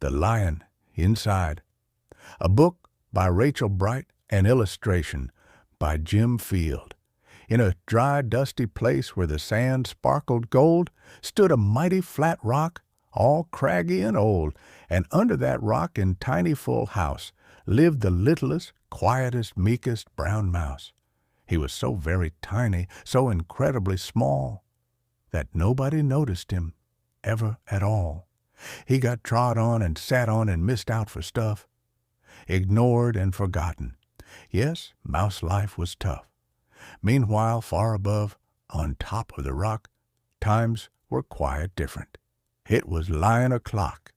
The Lion Inside. A book by Rachel Bright and illustration by Jim Field. In a dry, dusty place where the sand sparkled gold stood a mighty flat rock, all craggy and old, and under that rock in tiny full house lived the littlest, quietest, meekest brown mouse. He was so very tiny, so incredibly small, that nobody noticed him ever at all. He got trod on and sat on and missed out for stuff, ignored and forgotten. Yes, mouse life was tough. Meanwhile, far above, on top of the rock, times were quite different. It was Lion o'clock.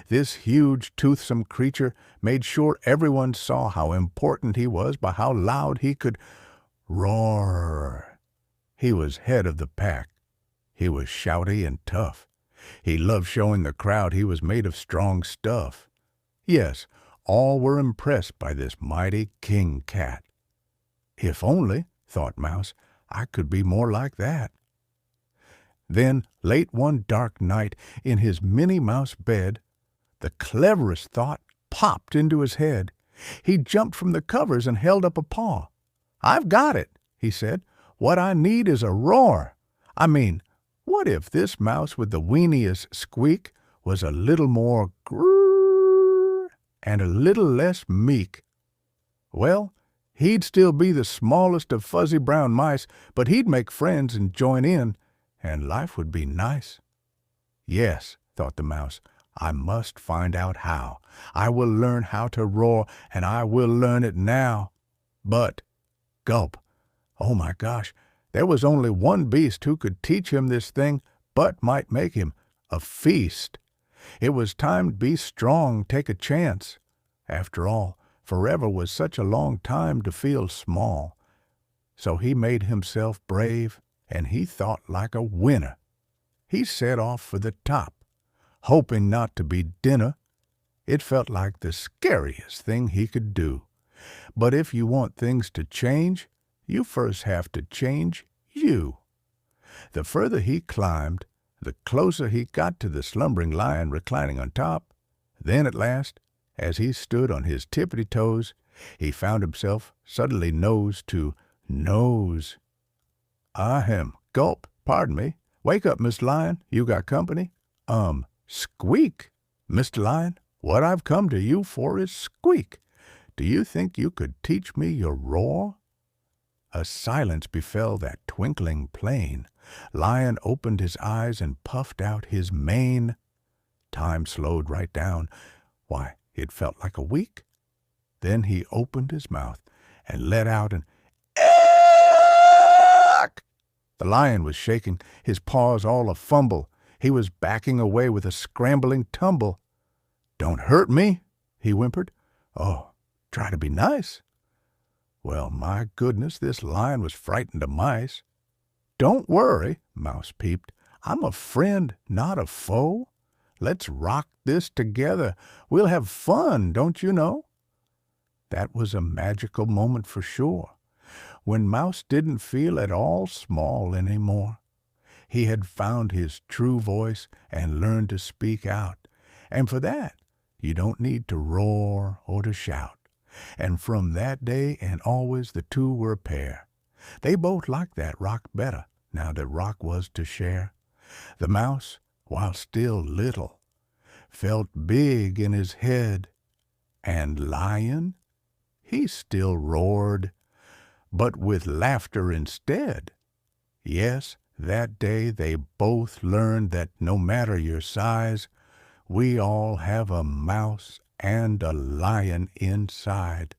This huge, toothsome creature made sure everyone saw how important he was by how loud he could roar. He was head of the pack. He was shouty and tough. He loved showing the crowd he was made of strong stuff. Yes, all were impressed by this mighty king cat. If only, thought Mouse, I could be more like that. Then, late one dark night, in his Minnie Mouse bed, the cleverest thought popped into his head. He jumped from the covers and held up a paw. "I've got it," he said. "What I need is a roar. I mean, what if this mouse with the weeniest squeak was a little more grrr and a little less meek? Well, he'd still be the smallest of fuzzy brown mice, but he'd make friends and join in, and life would be nice." Yes, thought the mouse, I must find out how. I will learn how to roar, and I will learn it now. But, gulp, oh my gosh, there was only one beast who could teach him this thing, but might make him a feast. It was time to be strong, take a chance. After all, forever was such a long time to feel small. So he made himself brave, and he thought like a winner. He set off for the top, hoping not to be dinner. It felt like the scariest thing he could do. But if you want things to change, you first have to change you. The further he climbed, the closer he got to the slumbering lion reclining on top. Then at last, as he stood on his tippity-toes, he found himself suddenly nose to nose. Ahem, gulp, pardon me. Wake up, Mr. Lion, you got company? Squeak, Mr. Lion, what I've come to you for is squeak. Do you think you could teach me your roar? A silence befell that twinkling plain. Lion opened his eyes and puffed out his mane. Time slowed right down. Why, it felt like a week. Then he opened his mouth and let out an "Eek!" The lion was shaking, his paws all a fumble. He was backing away with a scrambling tumble. "Don't hurt me," he whimpered. "Oh, try to be nice." Well, my goodness, this lion was frightened of mice. "Don't worry," Mouse peeped. "I'm a friend, not a foe. Let's rock this together. We'll have fun, don't you know?" That was a magical moment for sure, when Mouse didn't feel at all small any more. He had found his true voice and learned to speak out. And for that, you don't need to roar or to shout. And from that day and always the two were a pair. They both liked that rock better, now that rock was to share. The mouse, while still little, felt big in his head. And Lion, he still roared, but with laughter instead. Yes, that day they both learned that no matter your size, we all have a mouse and a lion inside.